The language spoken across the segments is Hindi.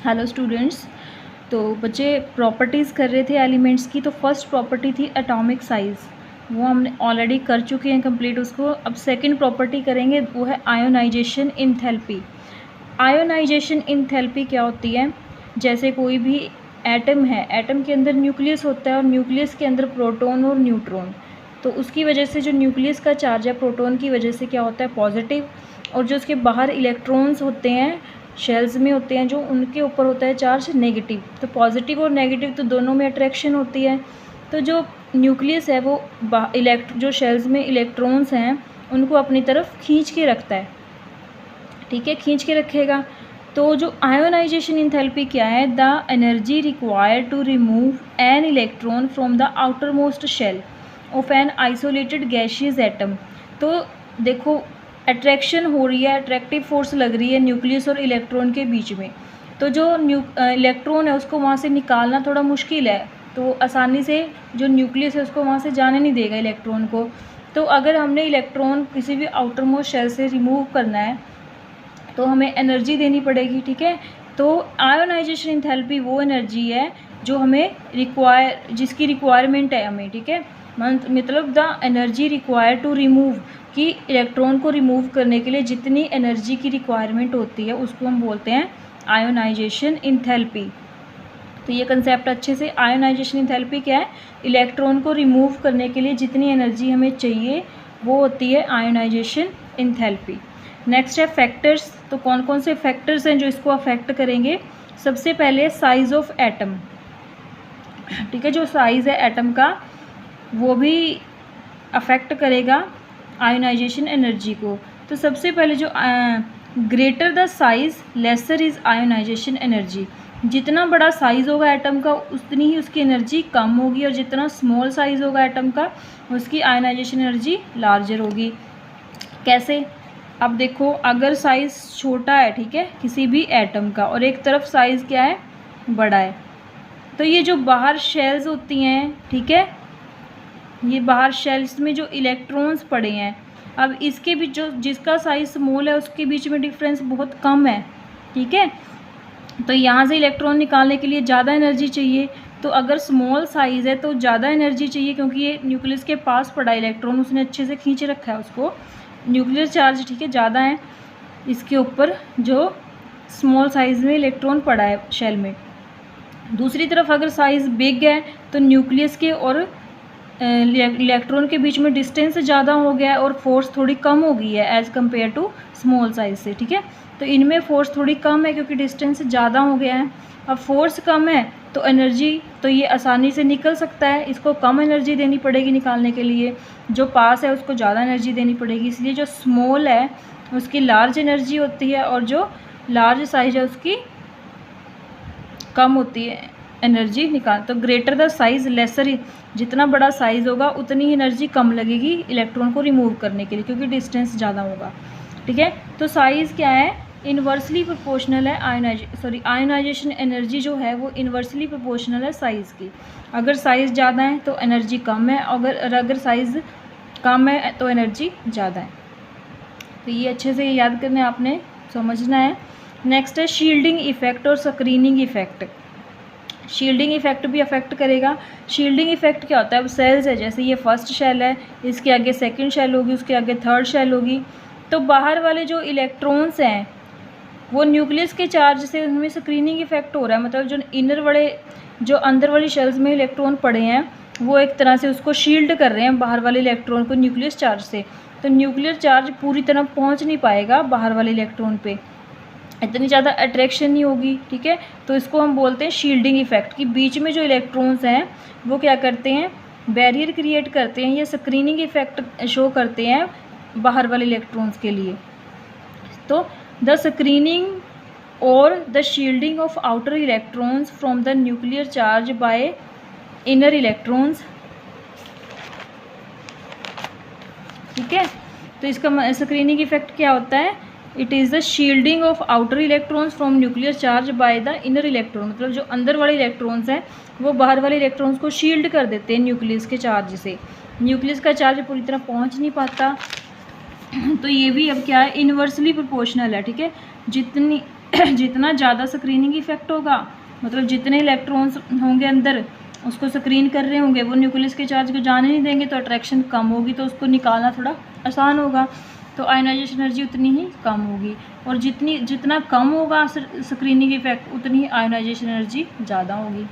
Hello students. तो बच्चे प्रॉपर्टीज़ कर रहे थे एलिमेंट्स की। तो फर्स्ट प्रॉपर्टी थी एटॉमिक साइज़, वो हमने ऑलरेडी कर चुके हैं कंप्लीट उसको। अब सेकंड प्रॉपर्टी करेंगे, वो है आयोनाइजेशन इंथैल्पी। आयोनाइजेशन इंथैल्पी क्या होती है? जैसे कोई भी एटम है, एटम के अंदर न्यूक्लियस होता है और न्यूक्लियस के अंदर प्रोटॉन और न्यूट्रॉन। तो उसकी वजह से जो न्यूक्लियस का चार्ज है प्रोटॉन की वजह से क्या होता है? पॉजिटिव। और जो उसके बाहर इलेक्ट्रॉन्स होते हैं, शेल्स में होते हैं, जो उनके ऊपर होता है चार्ज नेगेटिव। तो पॉजिटिव और नेगेटिव तो दोनों में अट्रैक्शन होती है। तो जो न्यूक्लियस है वो जो शेल्स में इलेक्ट्रॉन्स हैं उनको अपनी तरफ खींच के रखता है, ठीक है, खींच के रखेगा। तो जो आयोनाइजेशन इंथैल्पी क्या है? The energy required to remove an electron from the outermost shell of an isolated gaseous atom. तो देखो, अट्रैक्शन हो रही है, अट्रैक्टिव फोर्स लग रही है न्यूक्लियस और इलेक्ट्रॉन के बीच में। तो जो इलेक्ट्रॉन है उसको वहाँ से निकालना थोड़ा मुश्किल है, तो आसानी से जो न्यूक्लियस है उसको वहाँ से जाने नहीं देगा इलेक्ट्रॉन को। तो अगर हमने इलेक्ट्रॉन किसी भी आउटर मोस्ट शेल से रिमूव करना है तो हमें एनर्जी देनी पड़ेगी, ठीक है। तो आयोनाइजेशन इंथैल्पी वो एनर्जी है जो हमें जिसकी रिक्वायरमेंट है हमें, ठीक है। मतलब the energy require to remove, कि इलेक्ट्रॉन को रिमूव करने के लिए जितनी एनर्जी की रिक्वायरमेंट होती है उसको हम बोलते हैं आयोनाइजेशन इंथैल्पी। तो ये कंसेप्ट अच्छे से, आयोनाइजेशन इंथैल्पी क्या है? इलेक्ट्रॉन को रिमूव करने के लिए जितनी एनर्जी हमें चाहिए वो होती है आयोनाइजेशन इंथैल्पी। नेक्स्ट है फैक्टर्स। तो कौन कौन से फैक्टर्स हैं जो इसको अफेक्ट करेंगे? सबसे पहले साइज़ ऑफ एटम, ठीक है। जो साइज़ है एटम का वो भी अफेक्ट करेगा आयोनाइजेशन एनर्जी को। तो सबसे पहले जो greater the size lesser is ionization energy. जितना बड़ा साइज़ होगा एटम का उतनी ही उसकी एनर्जी कम होगी, और जितना स्मॉल साइज़ होगा एटम का उसकी आयोनाइजेशन एनर्जी लार्जर होगी। कैसे? अब देखो, अगर साइज़ छोटा है, ठीक है, किसी भी एटम का, और एक तरफ साइज़ क्या है? बड़ा है, तो ये जो बाहर शेल्स होती हैं, ठीक है, ये बाहर शेल्स में जो इलेक्ट्रॉन्स पड़े हैं, अब इसके बीच जो जिसका साइज़ स्मॉल है उसके बीच में डिफरेंस बहुत कम है, ठीक है। तो यहाँ से इलेक्ट्रॉन निकालने के लिए ज़्यादा एनर्जी चाहिए। तो अगर स्मॉल साइज़ है तो ज़्यादा एनर्जी चाहिए, क्योंकि ये न्यूक्लियस के पास पड़ा इलेक्ट्रॉन, उसने अच्छे से खींच रखा है उसको, न्यूक्लियर चार्ज, ठीक है, ज़्यादा है इसके ऊपर जो स्मॉल साइज़ में इलेक्ट्रॉन पड़ा है शेल में। दूसरी तरफ अगर साइज़ बिग है तो न्यूक्लियस के और इलेक्ट्रॉन के बीच में डिस्टेंस ज़्यादा हो गया है और फोर्स थोड़ी कम हो गई है as compare to small size से, ठीक है। तो इनमें फोर्स थोड़ी कम है क्योंकि डिस्टेंस ज़्यादा हो गया है। अब फोर्स कम है तो एनर्जी, तो ये आसानी से निकल सकता है, इसको कम एनर्जी देनी पड़ेगी निकालने के लिए, जो पास है उसको ज़्यादा एनर्जी देनी पड़ेगी। इसलिए जो स्मॉल है उसकी लार्ज एनर्जी होती है और जो लार्ज साइज है उसकी कम होती है एनर्जी निकाल। तो ग्रेटर द साइज़ लेसर, जितना बड़ा साइज़ होगा उतनी ही एनर्जी कम लगेगी इलेक्ट्रॉन को रिमूव करने के लिए, क्योंकि डिस्टेंस ज़्यादा होगा, ठीक है। तो साइज़ क्या है? इन्वर्सली प्रोपोर्शनल है आयोनाइजेशन एनर्जी जो है वो इन्वर्सली प्रोपोर्शनल है साइज़ की। अगर साइज़ ज़्यादा है तो एनर्जी कम है, अगर साइज़ कम है तो एनर्जी ज़्यादा है। तो ये अच्छे से याद करना है, आपने समझना है। नेक्स्ट है शील्डिंग इफेक्ट और स्क्रीनिंग इफेक्ट। शील्डिंग इफेक्ट भी अफेक्ट करेगा। शील्डिंग इफेक्ट क्या होता है? अब सेल्स है, जैसे ये फर्स्ट शेल है, इसके आगे सेकंड शेल होगी, उसके आगे थर्ड शेल होगी। तो बाहर वाले जो इलेक्ट्रॉन्स हैं वो न्यूक्लियस के चार्ज से उनमें स्क्रीनिंग इफेक्ट हो रहा है, मतलब जो अंदर वाली शेल्स में इलेक्ट्रॉन पड़े हैं वो एक तरह से उसको शील्ड कर रहे हैं बाहर वाले इलेक्ट्रॉन को न्यूक्लियस चार्ज से। तो न्यूक्लियर चार्ज पूरी तरह पहुंच नहीं पाएगा बाहर वाले इलेक्ट्रॉन पे, इतनी ज़्यादा अट्रैक्शन नहीं होगी, ठीक है। तो इसको हम बोलते हैं शील्डिंग इफेक्ट, कि बीच में जो इलेक्ट्रॉन्स हैं वो क्या करते हैं? बैरियर क्रिएट करते हैं, या स्क्रीनिंग इफेक्ट शो करते हैं बाहर वाले इलेक्ट्रॉन्स के लिए। तो द स्क्रीनिंग और the shielding of outer electrons from the nuclear charge by inner electrons, ठीक है। तो इसका स्क्रीनिंग इफेक्ट क्या होता है? It is the shielding of outer electrons from nuclear charge by the inner electron. मतलब जो अंदर वाले इलेक्ट्रॉन्स हैं वो बाहर वाले इलेक्ट्रॉन्स को शील्ड कर देते हैं न्यूक्लियस के चार्ज से। न्यूक्लियस का चार्ज पूरी तरह पहुंच नहीं पाता। तो ये भी अब क्या है? इन्वर्सली प्रोपोर्शनल है, ठीक है। जितनी जितना ज़्यादा स्क्रीनिंग इफेक्ट होगा, मतलब जितने इलेक्ट्रॉन्स होंगे अंदर उसको स्क्रीन कर रहे होंगे, वो न्यूक्लियस के चार्ज को जाने नहीं देंगे, तो अट्रैक्शन कम होगी, तो उसको निकालना थोड़ा आसान होगा, तो आयनाइजेशन एनर्जी उतनी ही कम होगी। और जितना कम होगा स्क्रीनिंग इफेक्ट, उतनी ही आयनाइजेशन एनर्जी ज़्यादा होगी।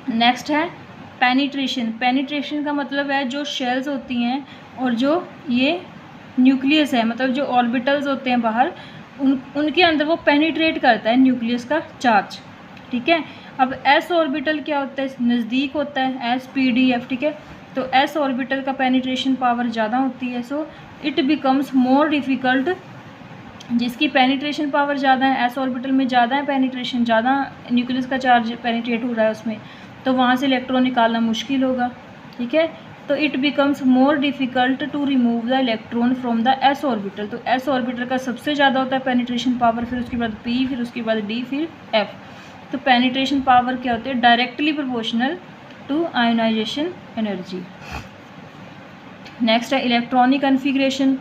नेक्स्ट है पेनिट्रेशन। पेनिट्रेशन का मतलब है जो शेल्स होती हैं और जो ये न्यूक्लियस है, मतलब जो ऑर्बिटल्स होते हैं बाहर, उनके अंदर वो पेनिट्रेट करता है न्यूक्लियस का चार्ज, ठीक है। अब एस ऑर्बिटल क्या होता है, नज़दीक होता है, एस पी डी एफ, ठीक है। तो एस ऑर्बिटल का पेनिट्रेशन पावर ज़्यादा होती है, so it becomes more difficult. जिसकी पेनिट्रेशन पावर ज़्यादा है, एस ऑर्बिटल में ज़्यादा है पेनिट्रेशन, ज़्यादा न्यूक्लियस का चार्ज पेनिट्रेट हो रहा है उसमें, तो वहाँ से इलेक्ट्रॉन निकालना मुश्किल होगा, ठीक है। तो it becomes more difficult to remove the electron from the s orbital. तो एस ऑर्बिटल का सबसे ज़्यादा होता है पेनिट्रेशन पावर, फिर उसके बाद पी, फिर उसके बाद डी, फिर एफ। तो पेनिट्रेशन पावर क्या होती है, directly proportional to ionization energy. Next है इलेक्ट्रॉनिक कन्फिग्रेशन।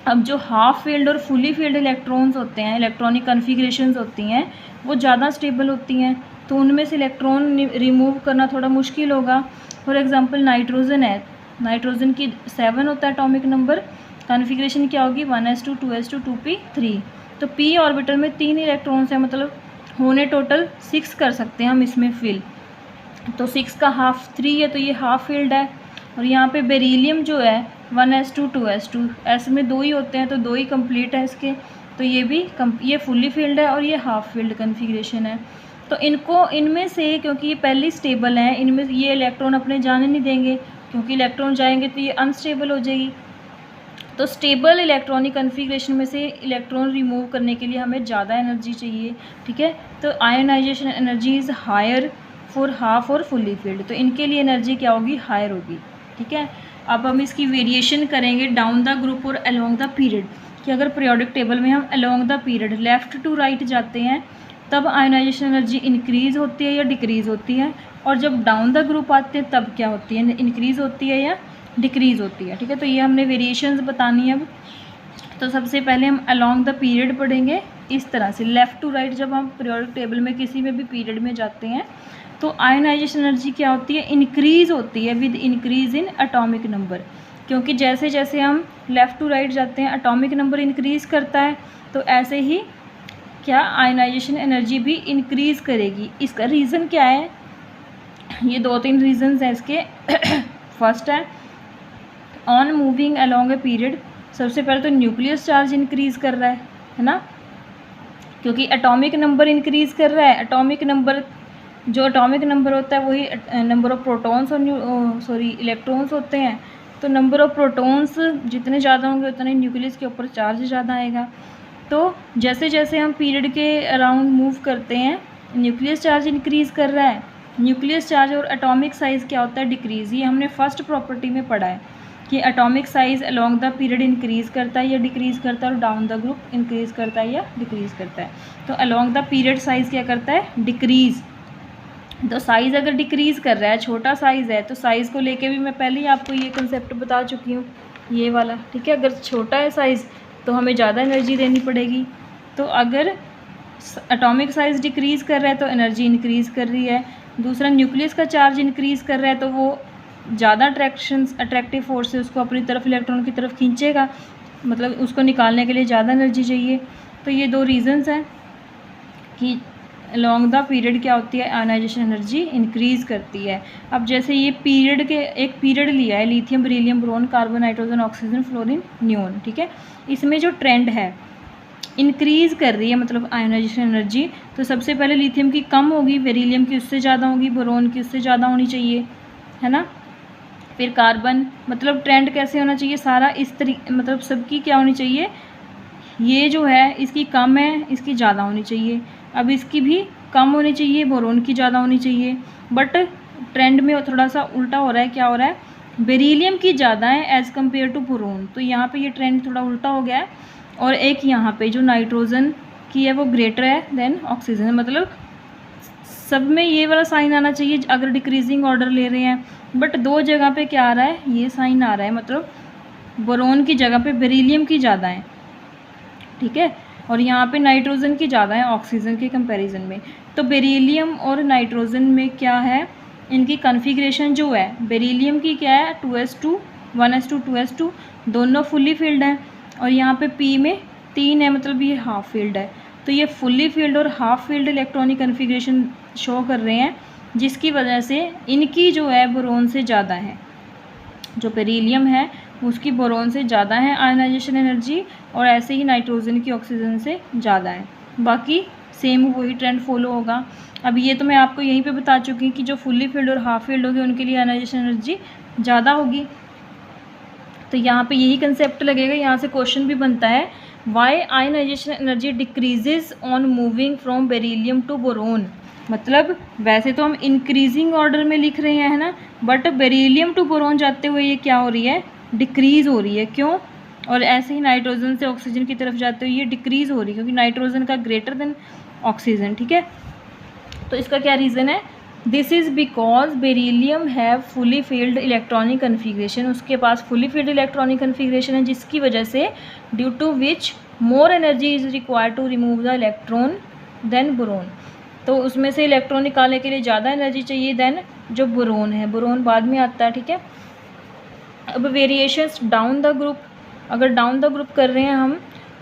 अब जो हाफ फील्ड और फुली फील्ड इलेक्ट्रॉन्स होते हैं, इलेक्ट्रॉनिक कन्फिग्रेशंस होती हैं, वो ज़्यादा स्टेबल होती हैं, तो उनमें से इलेक्ट्रॉन रिमूव करना थोड़ा मुश्किल होगा। फॉर एग्जांपल नाइट्रोजन है, नाइट्रोजन की 7 होता है एटॉमिक नंबर, कन्फिग्रेशन क्या होगी 1s2 2s2 2p3। तो p ऑर्बिटल में 3 इलेक्ट्रॉन्स हैं, मतलब होने टोटल 6 कर सकते हैं हम इसमें फिल। तो 6 का हाफ 3 है, तो ये हाफ फील्ड है। और यहाँ पे बेरिलियम जो है 1s2 2s2, एस में 2 ही होते हैं, तो 2 ही कंप्लीट है इसके, तो ये भी ये फुल्ली फील्ड है और ये हाफ फील्ड कन्फिग्रेशन है। तो इनमें से, क्योंकि ये पहले स्टेबल हैं, इनमें ये इलेक्ट्रॉन अपने जाने नहीं देंगे, क्योंकि इलेक्ट्रॉन जाएंगे तो ये अनस्टेबल हो जाएगी। तो स्टेबल इलेक्ट्रॉनिक कन्फिग्रेशन में से इलेक्ट्रॉन रिमूव करने के लिए हमें ज़्यादा एनर्जी चाहिए, ठीक है। तो ionization energy is higher for half और फुल्ली फील्ड, तो इनके लिए एनर्जी क्या होगी, हायर होगी, ठीक है। अब हम इसकी वेरिएशन करेंगे डाउन द ग्रुप और अलोंग द पीरियड, कि अगर पीरियोडिक टेबल में हम along the period left to right जाते हैं तब आयोनाइजेशन एनर्जी इंक्रीज़ होती है या डिक्रीज़ होती है, और जब डाउन द ग्रुप आते हैं तब क्या होती है, इंक्रीज़ होती है या डिक्रीज़ होती है, ठीक है। तो ये हमने वेरिएशंस बतानी है अब। तो सबसे पहले हम अलोंग द पीरियड पढ़ेंगे इस तरह से, लेफ़्ट टू राइट जब हम पीरियोडिक टेबल में किसी में भी पीरियड में जाते हैं तो आयोनाइजेशन एनर्जी क्या होती है, इंक्रीज़ होती है with increase in atomic number, क्योंकि जैसे जैसे हम लेफ़्ट टू राइट जाते हैं एटॉमिक नंबर इंक्रीज़ करता है, तो ऐसे ही क्या आयोनाइजेशन एनर्जी भी इंक्रीज़ करेगी। इसका रीज़न क्या है, ये 2-3 रीज़न्स हैं इसके। फर्स्ट है on moving along a period, सबसे पहले तो न्यूक्लियस चार्ज इंक्रीज़ कर रहा है ना, क्योंकि एटॉमिक नंबर इंक्रीज़ कर रहा है। एटॉमिक नंबर, जो एटॉमिक नंबर होता है वही नंबर ऑफ प्रोटॉन्स और इलेक्ट्रॉन्स होते हैं। तो नंबर ऑफ प्रोटॉन्स जितने ज़्यादा होंगे उतने न्यूक्लियस के ऊपर चार्ज ज़्यादा आएगा। तो जैसे जैसे हम पीरियड के अराउंड मूव करते हैं, न्यूक्लियस चार्ज इंक्रीज़ कर रहा है, न्यूक्लियस चार्ज और एटॉमिक साइज़ क्या होता है, डिक्रीज़। ये हमने फर्स्ट प्रॉपर्टी में पढ़ा है कि atomic size along the period increase करता है या डिक्रीज़ करता है, और डाउन द ग्रुप इंक्रीज़ करता है या डिक्रीज़ करता है। तो अलोंग द पीरियड साइज़ क्या करता है, डिक्रीज़। तो साइज़ अगर डिक्रीज़ कर रहा है, छोटा साइज़ है, तो साइज़ को लेके भी मैं पहले ही आपको ये कंसेप्ट बता चुकी हूँ, ये वाला, ठीक है। अगर छोटा है साइज़ तो हमें ज़्यादा एनर्जी देनी पड़ेगी। तो अगर एटॉमिक साइज़ डिक्रीज़ कर रहा है तो एनर्जी इंक्रीज़ कर रही है। दूसरा, न्यूक्लियस का चार्ज इंक्रीज़ कर रहा है तो वो ज़्यादा अट्रैक्टिव फोर्स से उसको अपनी तरफ, इलेक्ट्रॉन की तरफ खींचेगा, मतलब उसको निकालने के लिए ज़्यादा एनर्जी चाहिए। तो ये 2 रीज़न्स हैं कि अलोंग द पीरियड क्या होती है, आयोनाइजेशन एनर्जी इंक्रीज़ करती है। अब जैसे ये पीरियड के एक पीरियड लिया है, lithium, beryllium, boron, carbon, nitrogen, oxygen, fluorine, neon, ठीक है। इसमें जो ट्रेंड है इंक्रीज़ कर रही है, मतलब आयोनाइजेशन एनर्जी, तो सबसे पहले लिथियम की कम होगी, बेरिलियम की उससे ज़्यादा होगी, बोरोन की उससे ज़्यादा होनी चाहिए, है ना। फिर कार्बन, मतलब ट्रेंड कैसे होना चाहिए, सारा इस तरीके, मतलब सबकी क्या होनी चाहिए, ये जो है इसकी कम है, इसकी ज़्यादा होनी चाहिए। अब इसकी भी कम होनी चाहिए, बोरोन की ज़्यादा होनी चाहिए, बट ट्रेंड में थोड़ा सा उल्टा हो रहा है। क्या हो रहा है, बेरिलियम की ज़्यादा है एज़ कम्पेयर टू बोरोन, तो यहाँ पे ये ट्रेंड थोड़ा उल्टा हो गया है। और एक यहाँ पे जो नाइट्रोजन की है वो ग्रेटर है देन ऑक्सीजन, मतलब सब में ये वाला साइन आना चाहिए अगर डिक्रीजिंग ऑर्डर ले रहे हैं, बट 2 जगह पे क्या आ रहा है, ये साइन आ रहा है, मतलब बोरोन की जगह पे बेरिलियम की ज़्यादा है, ठीक है। और यहाँ पे नाइट्रोजन की ज़्यादा है ऑक्सीजन के कंपैरिजन में। तो बेरिलियम और नाइट्रोजन में क्या है, इनकी कॉन्फ़िगरेशन जो है, बेरिलियम की क्या है 2s2 1s2 2s2 दोनों फुल्ली फिल्ड हैं, और यहाँ पे P में 3 है, मतलब ये हाफ फील्ड है। तो ये फुल्ली फील्ड और half field electronic configuration show कर रहे हैं, जिसकी वजह से इनकी जो है बोरोन से ज़्यादा है। जो बेरिलियम है उसकी बोरोन से ज़्यादा है आयनाइजेशन एनर्जी, और ऐसे ही नाइट्रोजन की ऑक्सीजन से ज़्यादा है। बाकी सेम वही ट्रेंड फॉलो होगा। अब ये तो मैं आपको यहीं पे बता चुकी हूँ कि जो फुल्ली फील्ड और हाफ फील्ड होगी उनके लिए आयनाइजेशन एनर्जी ज़्यादा होगी। तो यहाँ पे यही कंसेप्ट लगेगा। यहाँ से क्वेश्चन भी बनता है, why ionization energy decreases on moving from beryllium to boron. मतलब वैसे तो हम इंक्रीजिंग ऑर्डर में लिख रहे हैं, है ना, बट बेरिलियम टू बोरोन जाते हुए ये क्या हो रही है, डिक्रीज़ हो रही है। क्यों? और ऐसे ही नाइट्रोजन से ऑक्सीजन की तरफ जाते हुए ये डिक्रीज़ हो रही है, क्योंकि नाइट्रोजन का ग्रेटर देन ऑक्सीजन। ठीक है, तो इसका क्या रीज़न है, this is because beryllium have fully filled electronic configuration. उसके पास फुली फील्ड इलेक्ट्रॉनिक कन्फिग्रेशन है, जिसकी वजह से due to which more energy is required to remove the electron than boron. तो उसमें से इलेक्ट्रॉन निकालने के लिए ज़्यादा एनर्जी चाहिए देन जो बोरोन है। बोरोन बाद में आता है। ठीक है, अब वेरिएशंस डाउन द ग्रुप, अगर डाउन द ग्रुप कर रहे हैं हम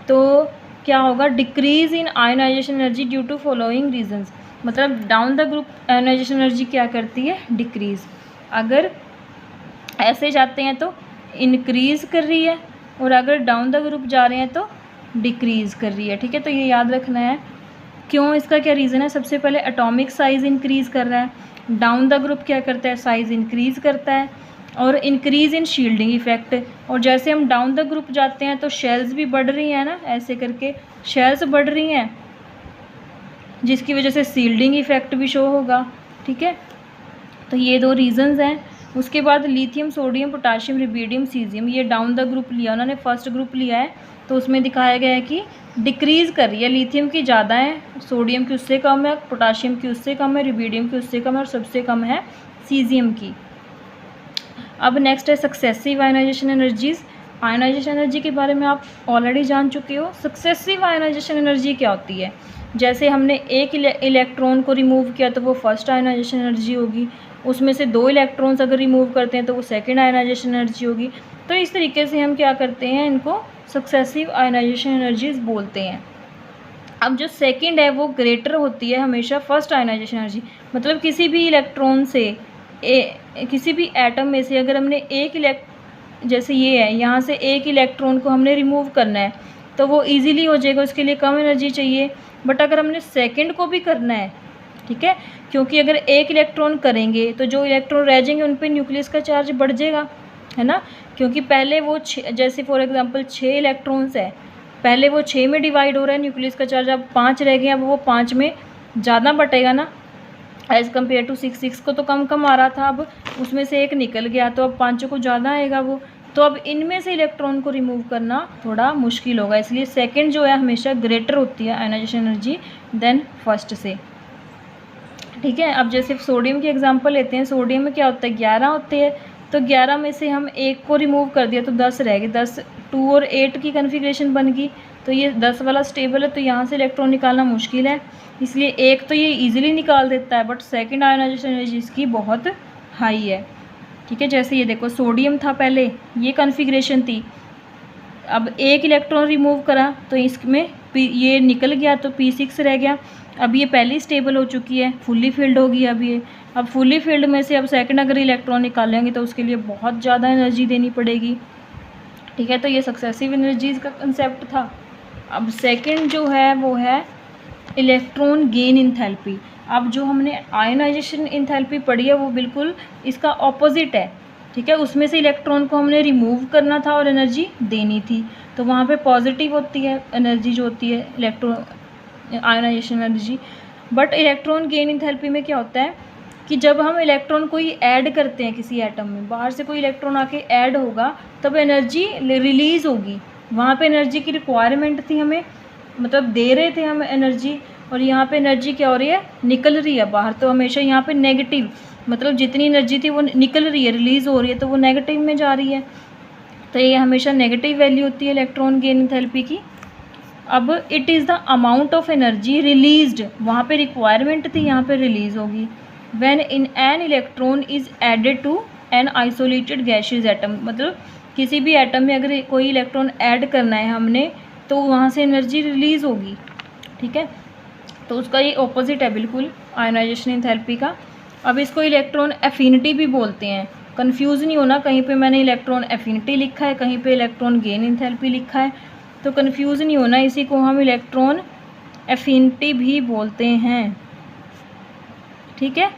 तो क्या होगा, decrease in ionization energy due to following reasons. मतलब down the group ionization energy क्या करती है, डिक्रीज़। अगर ऐसे जाते हैं तो इंक्रीज़ कर रही है, और अगर डाउन द ग्रुप जा रहे हैं तो डिक्रीज़ कर रही है। ठीक है, तो ये याद रखना है। क्यों, इसका क्या रीज़न है, सबसे पहले एटॉमिक साइज़ इंक्रीज़ कर रहा है, डाउन द ग्रुप क्या करता है, साइज़ इंक्रीज़ करता है, और इंक्रीज़ इन शील्डिंग इफ़ेक्ट। और जैसे हम डाउन द ग्रुप जाते हैं तो शेल्स भी बढ़ रही हैं ना, ऐसे करके शेल्स बढ़ रही हैं, जिसकी वजह से शील्डिंग इफ़ेक्ट भी शो होगा। ठीक है, तो ये दो रीज़न्स हैं। उसके बाद lithium, sodium, potassium, rubidium, caesium, ये डाउन द ग्रुप लिया उन्होंने, फर्स्ट ग्रुप लिया है, तो उसमें दिखाया गया है कि डिक्रीज़ कर रही है। लिथियम की ज़्यादा है, सोडियम की उससे कम है, पोटाशियम की उससे कम है, रुबिडियम की उससे कम है, और सबसे कम है सीजियम की। अब नेक्स्ट है successive ionization energies. Ionization energy के बारे में आप ऑलरेडी जान चुके हो। सक्सेसिव आयनाइजेशन एनर्जी क्या होती है, जैसे हमने एक इलेक्ट्रॉन को रिमूव किया तो वो फर्स्ट आयनाइजेशन एनर्जी होगी, उसमें से 2 इलेक्ट्रॉन्स अगर रिमूव करते हैं तो वो सेकंड आयनाइजेशन एनर्जी होगी। तो इस तरीके से हम क्या करते हैं, इनको सक्सेसिव आयनाइजेशन एनर्जीज़ बोलते हैं। अब जो सेकंड है वो ग्रेटर होती है हमेशा फर्स्ट आयनाइजेशन एनर्जी। मतलब किसी भी इलेक्ट्रॉन से किसी भी एटम में से अगर हमने जैसे ये है, यहाँ से एक इलेक्ट्रॉन को हमने रिमूव करना है तो वो इजीली हो जाएगा, उसके लिए कम एनर्जी चाहिए। बट अगर हमने सेकंड को भी करना है, ठीक है, क्योंकि अगर एक इलेक्ट्रॉन करेंगे तो जो इलेक्ट्रॉन रह जाएंगे उन पे न्यूक्लियस का चार्ज बढ़ जाएगा, है ना, क्योंकि पहले वो जैसे फॉर एग्जांपल 6 इलेक्ट्रॉन्स है, पहले वो 6 में डिवाइड हो रहा है न्यूक्लियस का चार्ज, अब 5 रह गए, अब वो 5 में ज़्यादा बटेगा ना, एज़ कम्पेयर टू 6 को तो कम आ रहा था, अब उसमें से एक निकल गया तो अब 5 को ज़्यादा आएगा वो। तो अब इनमें से इलेक्ट्रॉन को रिमूव करना थोड़ा मुश्किल होगा, इसलिए सेकंड जो है हमेशा ग्रेटर होती है आयनाइजेशन एनर्जी देन फर्स्ट से। ठीक है, अब जैसे सोडियम की एग्जांपल लेते हैं। सोडियम में क्या होता है, 11 होते हैं, तो 11 में से हम एक को रिमूव कर दिया तो 10 रह गए, 10 2 और 8 की कन्फिग्रेशन बन गई, तो ये 10 वाला स्टेबल है, तो यहाँ से इलेक्ट्रॉन निकालना मुश्किल है, इसलिए एक तो ये इजीली निकाल देता है, बट सेकंड आयनाइजेशन एनर्जी इसकी बहुत हाई है। ठीक है, जैसे ये देखो सोडियम था पहले, ये कन्फिग्रेशन थी, अब एक इलेक्ट्रॉन रिमूव करा तो इसमें ये निकल गया तो P6 रह गया। अब ये पहली स्टेबल हो चुकी है, फुल्ली फील्ड होगी अब फुल्ली फील्ड में से अब सेकंड अगर इलेक्ट्रॉन निकालेंगे तो उसके लिए बहुत ज़्यादा एनर्जी देनी पड़ेगी। ठीक है, तो ये सक्सेसिव एनर्जीज़ का कंसेप्ट था। अब सेकंड जो है वो है इलेक्ट्रॉन गेन इंथैल्पी। अब जो हमने आयनाइजेशन इंथैल्पी पढ़ी है वो बिल्कुल इसका ऑपोजिट है। ठीक है, उसमें से इलेक्ट्रॉन को हमने रिमूव करना था और एनर्जी देनी थी, तो वहाँ पे पॉजिटिव होती है एनर्जी जो होती है electron ionization energy. But electron gain enthalpy में क्या होता है कि जब हम इलेक्ट्रॉन कोई ऐड करते हैं किसी एटम में, बाहर से कोई इलेक्ट्रॉन आके ऐड होगा तब एनर्जी रिलीज़ होगी, वहाँ पे एनर्जी की रिक्वायरमेंट थी हमें, मतलब दे रहे थे हम एनर्जी, और यहाँ पे एनर्जी क्या हो रही है, निकल रही है बाहर, तो हमेशा यहाँ पे नेगेटिव, मतलब जितनी एनर्जी थी वो निकल रही है, रिलीज़ हो रही है, तो वो नेगेटिव में जा रही है, तो ये हमेशा नेगेटिव वैल्यू होती है इलेक्ट्रॉन गेन इंथैल्पी की। अब it is the amount of energy released, वहाँ पे रिक्वायरमेंट थी, यहाँ पे रिलीज़ होगी। When in an electron is added to an isolated gaseous atom, मतलब किसी भी एटम में अगर कोई इलेक्ट्रॉन ऐड करना है हमने तो वहाँ से एनर्जी रिलीज़ होगी, ठीक है। तो उसका ये ऑपोजिट है बिल्कुल आयोनाइजेशन एंथैल्पी का। अब इसको इलेक्ट्रॉन एफिनिटी भी बोलते हैं, कंफ्यूज नहीं होना, कहीं पे मैंने इलेक्ट्रॉन एफिनिटी लिखा है, कहीं पे इलेक्ट्रॉन गेन एंथैल्पी लिखा है, तो कंफ्यूज नहीं होना, इसी को हम इलेक्ट्रॉन एफिनिटी भी बोलते हैं, ठीक है।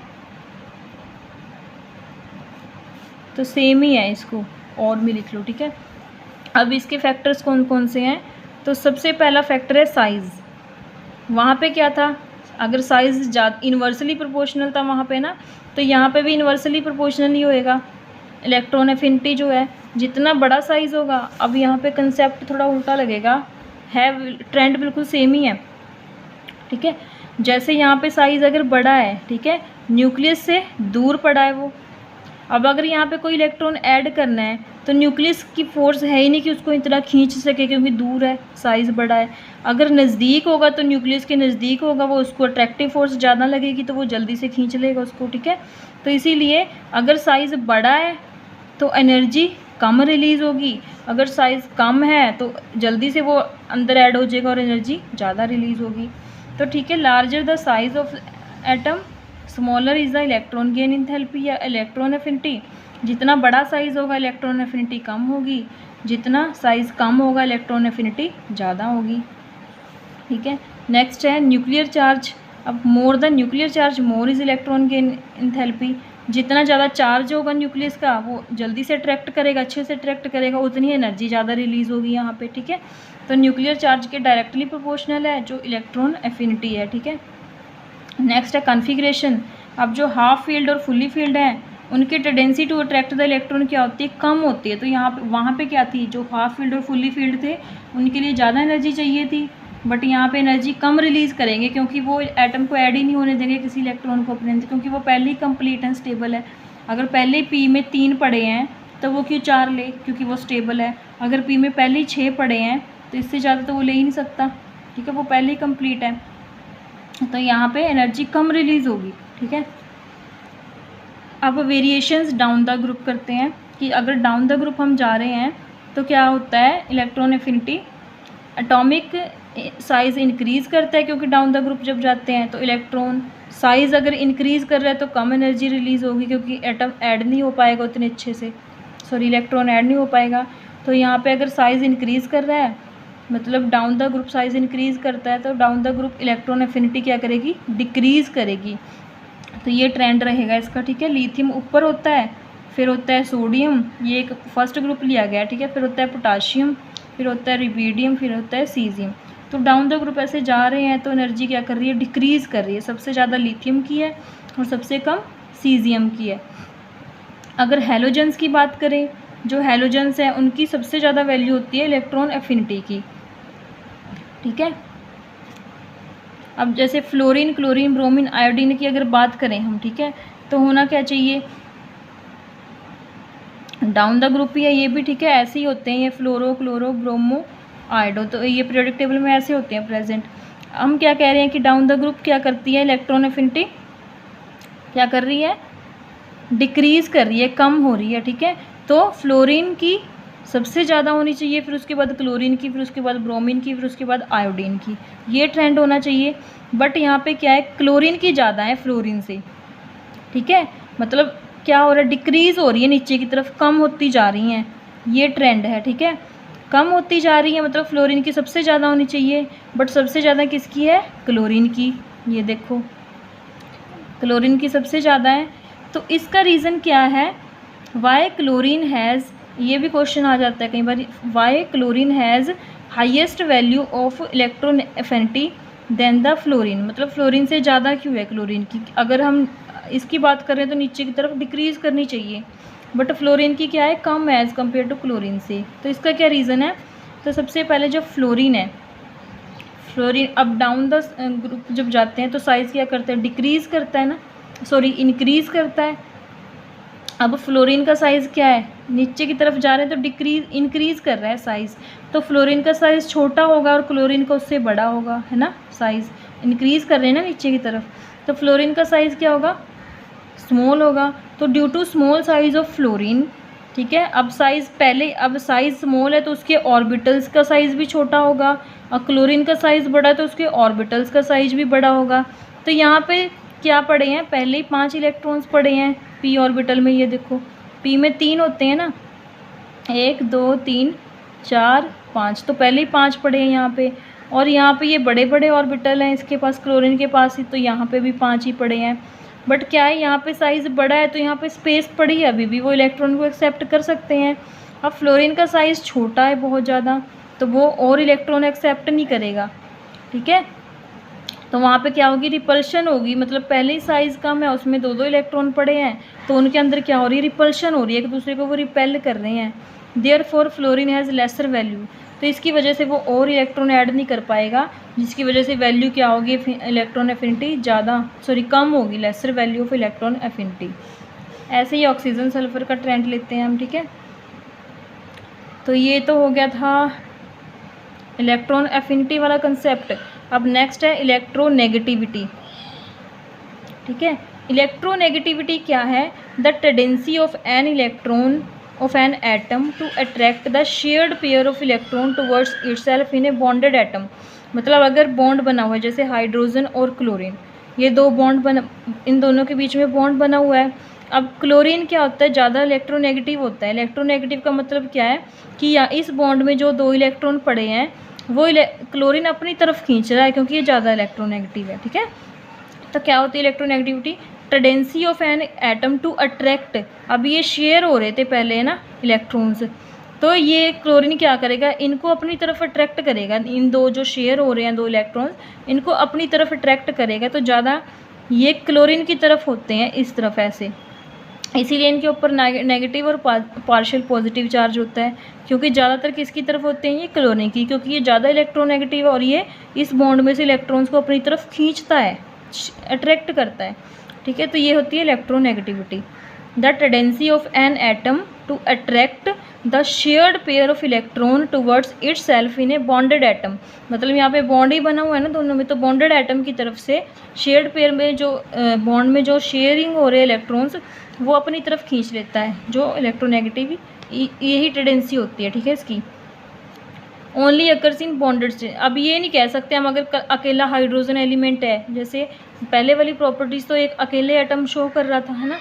तो सेम ही है, इसको और भी लिख लो, ठीक है। अब इसके फैक्टर्स कौन कौन से हैं, तो सबसे पहला फैक्टर है साइज़। वहाँ पे क्या था, अगर साइज़ इन्वर्सली प्रोपोर्शनल था वहाँ पे ना, तो यहाँ पे भी इन्वर्सली प्रोपोर्शनल ही होएगा। इलेक्ट्रॉन एफिनिटी जो है, जितना बड़ा साइज़ होगा, अब यहाँ पे कंसेप्ट थोड़ा उल्टा लगेगा, है ट्रेंड बिल्कुल सेम ही है, ठीक है। जैसे यहाँ पे साइज़ अगर बड़ा है, ठीक है, न्यूक्लियस से दूर पड़ा है वो, अब अगर यहाँ पे कोई इलेक्ट्रॉन ऐड करना है तो न्यूक्लियस की फोर्स है ही नहीं कि उसको इतना खींच सके, क्योंकि दूर है, साइज़ बड़ा है। अगर नज़दीक होगा तो न्यूक्लियस के नज़दीक होगा, वो उसको अट्रैक्टिव फोर्स ज़्यादा लगेगी तो वो जल्दी से खींच लेगा उसको, ठीक है। तो इसीलिए अगर साइज़ बड़ा है तो एनर्जी कम रिलीज़ होगी, अगर साइज़ कम है तो जल्दी से वो अंदर ऐड हो जाएगा और एनर्जी ज़्यादा रिलीज़ होगी। तो ठीक है, larger the size of atom smaller is the electron gain enthalpy या इलेक्ट्रॉन एफिनिटी। जितना बड़ा साइज़ होगा इलेक्ट्रॉन एफिनिटी कम होगी, जितना साइज़ कम होगा इलेक्ट्रॉन एफिनिटी ज़्यादा होगी, ठीक है। नेक्स्ट है न्यूक्लियर चार्ज। अब more the nuclear charge more is electron gain enthalpy. जितना ज़्यादा चार्ज होगा न्यूक्लियस का वो जल्दी से अट्रैक्ट करेगा, अच्छे से अट्रैक्ट करेगा, उतनी एनर्जी ज़्यादा रिलीज़ होगी यहाँ पे, ठीक है। तो न्यूक्लियर चार्ज के डायरेक्टली प्रोपोर्शनल है जो इलेक्ट्रॉन एफिनिटी है, ठीक है। नेक्स्ट है कॉन्फ़िगरेशन। अब जो हाफ फील्ड और फुली फील्ड हैं उनकी tendency to attract the electron क्या होती है, कम होती है। तो यहाँ पे वहाँ पे क्या थी, जो हाफ फील्ड और फुली फील्ड थे उनके लिए ज़्यादा एनर्जी चाहिए थी, बट यहाँ पे एनर्जी कम रिलीज़ करेंगे, क्योंकि वो एटम को ऐड ही नहीं होने देंगे किसी इलेक्ट्रॉन को अपने अंदर, क्योंकि वो पहले ही कंप्लीट एंड स्टेबल है। अगर पहले पी में 3 पड़े हैं तो वो क्यों 4 ले, क्योंकि वो स्टेबल है। अगर पी में पहले ही 6 पड़े हैं तो इससे ज़्यादा तो वो ले ही नहीं सकता, ठीक है, वो पहले ही कंप्लीट है। तो यहाँ पे एनर्जी कम रिलीज़ होगी, ठीक है। अब वेरिएशंस डाउन द ग्रुप करते हैं कि अगर डाउन द ग्रुप हम जा रहे हैं तो क्या होता है, electron affinity atomic size increase करता है, क्योंकि डाउन द ग्रुप जब जाते हैं तो इलेक्ट्रॉन साइज़ अगर इंक्रीज़ कर रहा है तो कम एनर्जी रिलीज़ होगी, क्योंकि एटम ऐड नहीं हो पाएगा उतने अच्छे से, इलेक्ट्रॉन ऐड नहीं हो पाएगा। तो यहाँ पे अगर साइज़ इंक्रीज़ कर रहा है, मतलब down the group size increase करता है, तो down the group electron affinity क्या करेगी, डिक्रीज़ करेगी। तो ये ट्रेंड रहेगा इसका, ठीक है। लिथियम ऊपर होता है, फिर होता है सोडियम, ये एक फर्स्ट ग्रुप लिया गया, ठीक है, फिर होता है पोटाशियम, फिर होता है रुबिडियम, फिर होता है सीजियम। तो डाउन द ग्रुप ऐसे जा रहे हैं तो एनर्जी क्या कर रही है, डिक्रीज़ कर रही है। सबसे ज़्यादा लिथियम की है और सबसे कम सीजियम की है। अगर हैलोजेंस की बात करें, जो हैलोजेंस हैं उनकी सबसे ज़्यादा वैल्यू होती है इलेक्ट्रॉन एफिनिटी की, ठीक है। अब जैसे फ्लोरीन, क्लोरीन, ब्रोमीन, आयोडीन की अगर बात करें हम, ठीक है, तो होना क्या चाहिए, डाउन द ग्रुप ही है ये भी, ठीक है, ऐसे ही होते हैं ये फ्लोरो, क्लोरो, ब्रोमो, आयोडो, तो ये पीरियोडिक टेबल में ऐसे होते हैं प्रेजेंट। हम क्या कह रहे हैं कि डाउन द ग्रुप क्या करती है, इलेक्ट्रॉन एफिनिटी क्या कर रही है, डिक्रीज़ कर रही है, कम हो रही है, ठीक है। तो फ्लोरीन की सबसे ज़्यादा होनी चाहिए, फिर उसके बाद क्लोरीन की, फिर उसके बाद ब्रोमीन की, फिर उसके बाद आयोडीन की, ये ट्रेंड होना चाहिए। बट यहाँ पे क्या है, क्लोरीन की ज़्यादा है फ्लोरीन से, ठीक है, मतलब क्या हो रहा है, डिक्रीज़ हो रही है, नीचे की तरफ कम होती जा रही हैं, ये ट्रेंड है, ठीक है, कम होती जा रही है, मतलब फ्लोरीन की सबसे ज़्यादा होनी चाहिए, बट सबसे ज़्यादा किसकी है, क्लोरीन की, ये देखो क्लोरीन की सबसे ज़्यादा है। तो इसका रीज़न क्या है, वाई क्लोरीन हैज़, ये भी क्वेश्चन आ जाता है कई बार, why chlorine has highest value of electron affinity than the fluorine, मतलब फ्लोरीन से ज़्यादा क्यों है क्लोरीन की। अगर हम इसकी बात करें तो नीचे की तरफ डिक्रीज़ करनी चाहिए, बट फ्लोरीन की क्या है, कम है एज़ कम्पेयर टू क्लोरीन से। तो इसका क्या रीज़न है, तो सबसे पहले जो फ्लोरीन है, फ्लोरीन अब डाउन द ग्रुप जब जाते हैं तो साइज़ क्या करता है, डिक्रीज़ करता है ना, इंक्रीज़ करता है, अब फ्लोरीन का साइज़ क्या है, नीचे की तरफ जा रहे हैं तो इंक्रीज़ कर रहा है साइज़, तो फ्लोरीन का साइज़ छोटा होगा और क्लोरीन का उससे बड़ा होगा, है ना। साइज़ इंक्रीज़ कर रहे हैं ना नीचे की तरफ, तो फ्लोरीन का साइज़ क्या होगा, स्मॉल होगा। तो due to small size of fluorine, ठीक है, अब साइज़ स्मॉल है तो उसके ऑर्बिटल्स का साइज़ भी छोटा होगा, और क्लोरीन का साइज़ बड़ा है तो उसके ऑर्बिटल्स का साइज़ भी बड़ा होगा। तो यहाँ पे क्या पड़े हैं, पहले ही 5 इलेक्ट्रॉन्स पड़े हैं पी ऑर्बिटल में, ये देखो पी में 3 होते हैं ना, 1 2 3 4 5, तो पहले ही 5 पड़े हैं यहाँ पे, और यहाँ पे ये बड़े बड़े ऑर्बिटल हैं इसके पास, क्लोरीन के पास ही, तो यहाँ पे भी 5 ही पड़े हैं। बट क्या है, यहाँ पे साइज़ बड़ा है तो यहाँ पे स्पेस पड़ी है, अभी भी वो इलेक्ट्रॉन को एक्सेप्ट कर सकते हैं। अब फ्लोरीन का साइज़ छोटा है बहुत ज़्यादा, तो वो और इलेक्ट्रॉन एक्सेप्ट नहीं करेगा, ठीक है। तो वहाँ पे क्या होगी, रिपल्शन होगी, मतलब पहले ही साइज़ कम है, उसमें 2 2 इलेक्ट्रॉन पड़े हैं, तो उनके अंदर क्या हो रही है, रिपल्शन हो रही है, एक दूसरे को वो रिपेल कर रहे हैं। Therefore fluorine has lesser value, तो इसकी वजह से वो और इलेक्ट्रॉन ऐड नहीं कर पाएगा, जिसकी वजह से वैल्यू क्या होगी, इलेक्ट्रॉन एफिनिटी कम होगी, lesser value of electron affinity. ऐसे ही ऑक्सीजन सल्फर का ट्रेंड लेते हैं हम, ठीक है। तो ये तो हो गया था इलेक्ट्रॉन एफिनिटी वाला कंसेप्ट। अब नेक्स्ट है इलेक्ट्रोनेगेटिविटी, ठीक है। इलेक्ट्रोनेगेटिविटी क्या है, the tendency of an electron of an atom to attract the shared pair of electron towards itself in a bonded atom. मतलब अगर बॉन्ड बना हुआ है, जैसे हाइड्रोजन और क्लोरीन, ये दो इन दोनों के बीच में बॉन्ड बना हुआ है। अब क्लोरीन क्या होता है, ज़्यादा इलेक्ट्रोनेगेटिव होता है। इलेक्ट्रोनेगेटिव का मतलब क्या है कि इस बॉन्ड में जो 2 इलेक्ट्रॉन पड़े हैं वो क्लोरीन अपनी तरफ खींच रहा है, क्योंकि ये ज़्यादा इलेक्ट्रोनेगेटिव है, ठीक है। तो क्या होती है electronegativity, tendency of an atom to attract. अब ये शेयर हो रहे थे पहले, है ना, इलेक्ट्रॉन्स, तो ये क्लोरीन क्या करेगा, इनको अपनी तरफ अट्रैक्ट करेगा, इन दो जो शेयर हो रहे हैं 2 इलेक्ट्रॉन्स, इनको अपनी तरफ अट्रैक्ट करेगा, तो ज़्यादा ये क्लोरीन की तरफ होते हैं, इस तरफ ऐसे, इसीलिए इनके ऊपर नेगेटिव और पार्शियल पॉजिटिव चार्ज होता है, क्योंकि ज़्यादातर किसकी तरफ होते हैं, ये क्लोरीन की, क्योंकि ये ज़्यादा इलेक्ट्रोनेगेटिव है और ये इस बॉन्ड में से इलेक्ट्रॉन्स को अपनी तरफ खींचता है, अट्रैक्ट करता है, ठीक है। तो ये होती है electronegativity, the tendency of an atom to attract the shared pair of electron towards itself in a bonded atom. मतलब यहाँ पे बॉन्ड ही बना हुआ है ना दोनों में, तो बॉन्डेड एटम की तरफ से शेयर्ड पेयर में जो बॉन्ड में जो शेयरिंग हो रहे इलेक्ट्रॉन्स, वो अपनी तरफ खींच लेता है, जो इलेक्ट्रोनेगेटिव, यही टेंडेंसी होती है, ठीक है इसकी। Only occurs in bonded state. अब ये नहीं कह सकते हम अगर अकेला हाइड्रोजन एलिमेंट है, जैसे पहले वाली प्रॉपर्टीज़ तो एक अकेले एटम शो कर रहा था, है ना,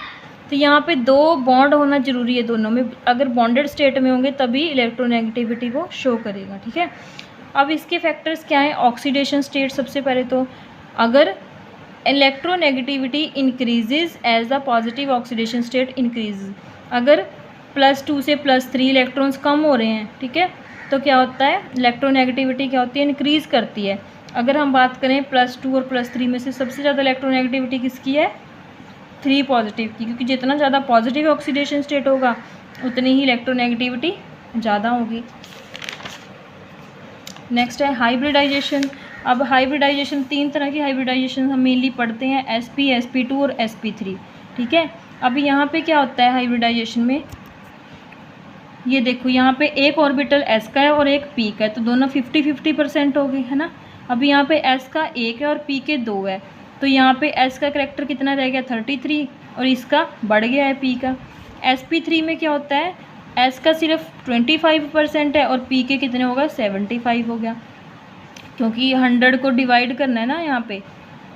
तो यहाँ पे 2 बॉन्ड होना जरूरी है दोनों में, अगर बॉन्डेड स्टेट में होंगे तभी इलेक्ट्रोनेगेटिविटी वो शो करेगा, ठीक है। अब इसके फैक्टर्स क्या हैं, ऑक्सीडेशन स्टेट सबसे पहले, तो अगर electronegativity increases as the positive oxidation state increase, अगर +2 से +3 इलेक्ट्रॉन्स कम हो रहे हैं, ठीक है, तो क्या होता है, इलेक्ट्रोनेगेटिविटी क्या होती है, इंक्रीज़ करती है। अगर हम बात करें +2 और +3 में से सबसे ज़्यादा इलेक्ट्रोनेगेटिविटी किसकी है, 3 पॉजिटिव की, क्योंकि जितना ज़्यादा पॉजिटिव ऑक्सीडेशन स्टेट होगा उतनी ही इलेक्ट्रोनेगेटिविटी ज़्यादा होगी। नेक्स्ट है हाइब्रिडाइजेशन। अब हाइब्रिडाइजेशन, 3 तरह की हाइब्रिडाइजेशन हम मेनली पढ़ते हैं, sp sp2 और sp3, ठीक है। अभी यहाँ पे क्या होता है हाइब्रिडाइजेशन में, ये देखो यहाँ पे एक ऑर्बिटल s का है और एक p का है, तो दोनों 50-50% हो गए, है ना। अभी यहाँ पे s का 1 है और p के 2 है, तो यहाँ पे s का करैक्टर कितना रह गया, 33, और इसका बढ़ गया है p का। sp3 में क्या होता है, s का सिर्फ 25% है और p के कितने होगा, 75 हो गया, क्योंकि 100 को डिवाइड करना है ना यहाँ पे,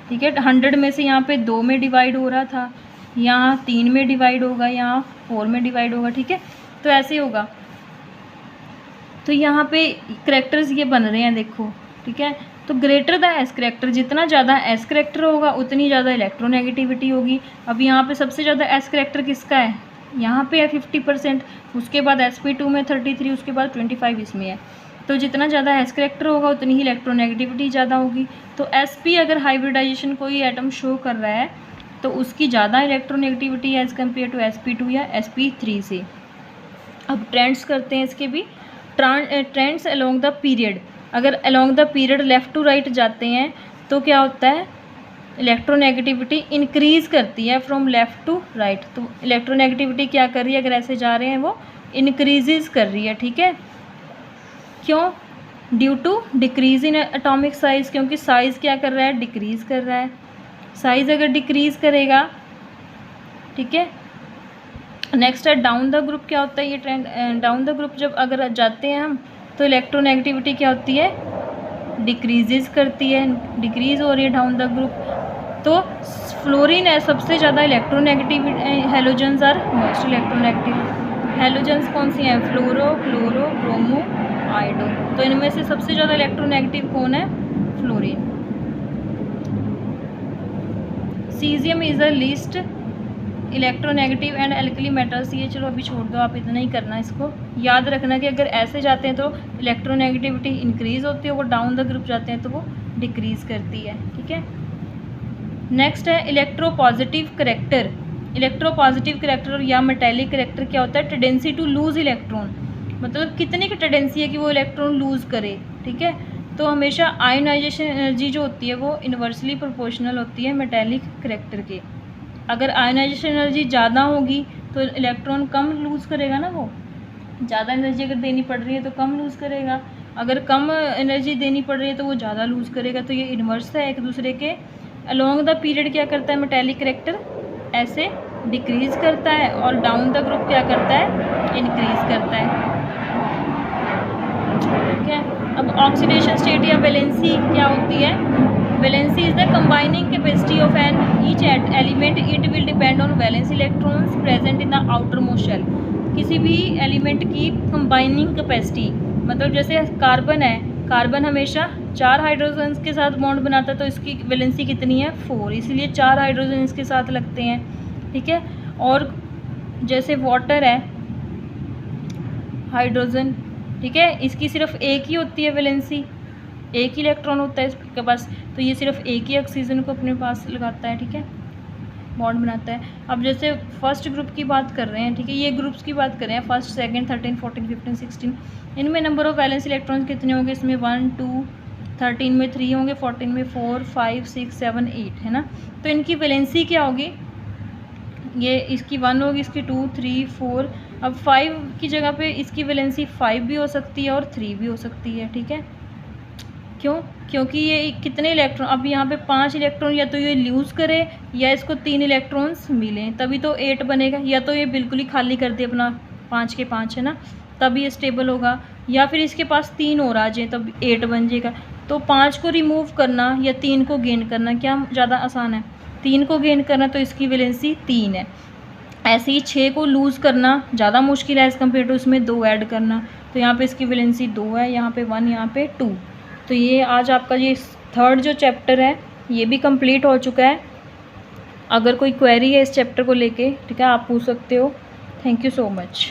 ठीक है। 100 में से यहाँ पे 2 में डिवाइड हो रहा था, यहाँ 3 में डिवाइड होगा, यहाँ 4 में डिवाइड होगा, ठीक है, तो ऐसे होगा। तो यहाँ पे करैक्टर्स ये बन रहे हैं, देखो, ठीक है। तो ग्रेटर द एस करैक्टर, जितना ज़्यादा एस करैक्टर होगा उतनी ज़्यादा इलेक्ट्रोनेगेटिविटी होगी। अब यहाँ पे सबसे ज़्यादा एस करैक्टर किसका है, यहाँ पे है 50%, उसके बाद sp2 में 33, उसके बाद 25 इसमें है। तो जितना ज़्यादा एस करैक्टर होगा उतनी ही इलेक्ट्रोनेगेटिविटी ज़्यादा होगी। तो sp अगर हाइब्रिडाइजेशन कोई एटम शो कर रहा है तो उसकी ज़्यादा electronegativity as compare to sp2 या sp3 से। अब ट्रेंड्स करते हैं इसके भी, ट्रेंड्स अलोंग द पीरियड। अगर along the period left to right जाते हैं तो क्या होता है, इलेक्ट्रोनेगेटिविटी इंक्रीज़ करती है फ्रॉम लेफ़्ट टू राइट। तो इलेक्ट्रोनेगेटिविटी क्या कर रही है, अगर ऐसे जा रहे हैं वो इंक्रीजेज़ कर रही है, ठीक है। क्यों? Due to decrease in atomic size, क्योंकि साइज़ क्या कर रहा है, डिक्रीज़ कर रहा है। साइज़ अगर डिक्रीज़ करेगा, ठीक है। नेक्स्ट है डाउन द ग्रुप। क्या होता है ये ट्रेंड, डाउन द ग्रुप जब अगर जाते हैं हम तो इलेक्ट्रोनेगेटिविटी क्या होती है, डिक्रीजेज़ करती है, डिक्रीज़ हो रही है डाउन द ग्रुप। तो फ्लोरीन है सबसे ज़्यादा electronegative, halogens are most electronegative. Halogens कौन सी हैं, फ्लोरो, क्लोरो, ब्रोमो, आयोडो। तो इनमें से सबसे ज़्यादा इलेक्ट्रोनेगेटिव कौन है, fluorine. Caesium is the least electronegative and alkali metals. ये चलो अभी छोड़ दो, आप इतना ही करना। इसको याद रखना कि अगर ऐसे जाते हैं तो इलेक्ट्रोनेगेटिविटी इंक्रीज़ होती है, वो डाउन द ग्रुप जाते हैं तो वो डिक्रीज़ करती है, ठीक है। नेक्स्ट है इलेक्ट्रोपॉजिटिव करेक्टर। इलेक्ट्रोपॉजिटिव करेक्टर या मेटेलिक करेक्टर क्या होता है, टेंडेंसी टू लूज़ इलेक्ट्रॉन, मतलब कितने की टेंडेंसी है कि वो इलेक्ट्रॉन लूज़ करे, ठीक है। तो हमेशा आयोनाइजेशन एनर्जी जो होती है वो इन्वर्सली प्रोपोर्शनल होती है मेटेलिक करेक्टर के। अगर आयोनाइजेशन एनर्जी ज़्यादा होगी तो इलेक्ट्रॉन कम लूज़ करेगा ना, वो ज़्यादा एनर्जी अगर देनी पड़ रही है तो कम लूज़ करेगा, अगर कम एनर्जी देनी पड़ रही है तो वो ज़्यादा लूज़ करेगा। तो ये इन्वर्स है एक दूसरे के। अलोंग द पीरियड क्या करता है मेटेलिक करेक्टर, ऐसे डिक्रीज़ करता है, और डाउन द ग्रुप क्या करता है, इंक्रीज़ करता है, ठीक है। अब ऑक्सीडेशन स्टेट या वैलेंसी क्या होती है, valency is the combining capacity of an each element, it will depend on valence electrons present in the outermost shell. किसी भी एलिमेंट की कंबाइनिंग कैपेसिटी, मतलब जैसे कार्बन है, कार्बन हमेशा 4 हाइड्रोजन्स के साथ बॉन्ड बनाता है, तो इसकी वैलेंसी कितनी है, 4, इसलिए 4 हाइड्रोजन इसके साथ लगते हैं, ठीक है। और जैसे वाटर है, हाइड्रोजन, ठीक है, इसकी सिर्फ एक ही होती है वैलेंसी, एक ही इलेक्ट्रॉन होता है इसके पास, तो ये सिर्फ एक ही ऑक्सीजन को अपने पास लगाता है, ठीक है, बॉन्ड बनाता है। अब जैसे फर्स्ट ग्रुप की बात कर रहे हैं, ठीक है, ये ग्रुप्स की बात कर रहे हैं, फर्स्ट, सेकंड, 13, 14, 15, 16। इनमें नंबर ऑफ वैलेंस इलेक्ट्रॉन्स कितने होंगे, इसमें 1, 2, 13 में 3 होंगे, 14 में 4, 5, 6, 7, 8 है ना। तो इनकी वैलेंसी क्या होगी, ये इसकी 1 होगी, इसकी 2, 3, 4। अब 5 की जगह पे इसकी वैलेंसी 5 भी हो सकती है और 3 भी हो सकती है, ठीक है। क्यों? क्योंकि ये कितने इलेक्ट्रॉन, अब यहाँ पे 5 इलेक्ट्रॉन या तो ये लूज़ करे या इसको 3 इलेक्ट्रॉन्स मिलें, तभी तो 8 बनेगा। या तो ये बिल्कुल ही खाली कर दे अपना 5 के 5 है ना, तभी ये स्टेबल होगा, या फिर इसके पास 3 और आ जाए तब 8 बन जाएगा। तो 5 को रिमूव करना या 3 को गेन करना क्या ज़्यादा आसान है, 3 को गेन करना, तो इसकी वैलेंसी 3 है। ऐसे ही 6 को लूज़ करना ज़्यादा मुश्किल है एज़ कम्पेयर टू इसमें 2 ऐड करना, तो यहाँ पे इसकी वैलेंसी 2 है, यहाँ पे 1, यहाँ पे 2। तो ये आज आपका ये थर्ड जो चैप्टर है ये भी कंप्लीट हो चुका है। अगर कोई क्वेरी है इस चैप्टर को लेके, ठीक है, आप पूछ सकते हो। Thank you so much.